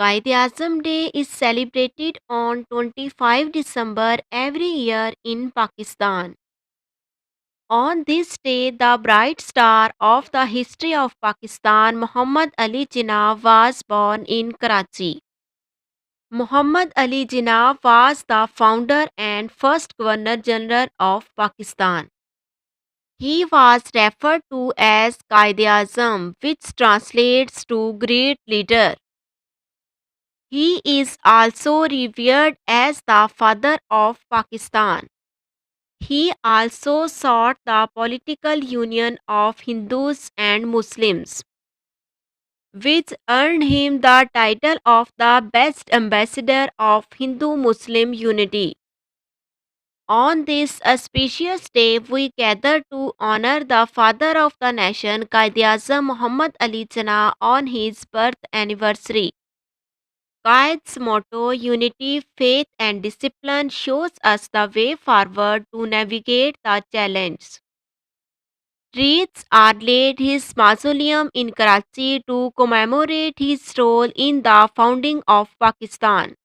Quaid-e-Azam Day is celebrated on 25 December every year in Pakistan. On this day, the bright star of the history of Pakistan, Muhammad Ali Jinnah, was born in Karachi. Muhammad Ali Jinnah was the founder and first Governor General of Pakistan. He was referred to as Quaid-e-Azam, which translates to great leader. He is also revered as the father of Pakistan. He also sought the political union of Hindus and Muslims, which earned him the title of the best ambassador of Hindu Muslim unity. On this auspicious day, we gather to honor the father of the nation, Quaid-e-Azam Muhammad Ali Jinnah, on his birth anniversary. Qaid's motto, unity, faith, and discipline, shows us the way forward to navigate the challenge. Wreaths are laid his mausoleum in Karachi to commemorate his role in the founding of Pakistan.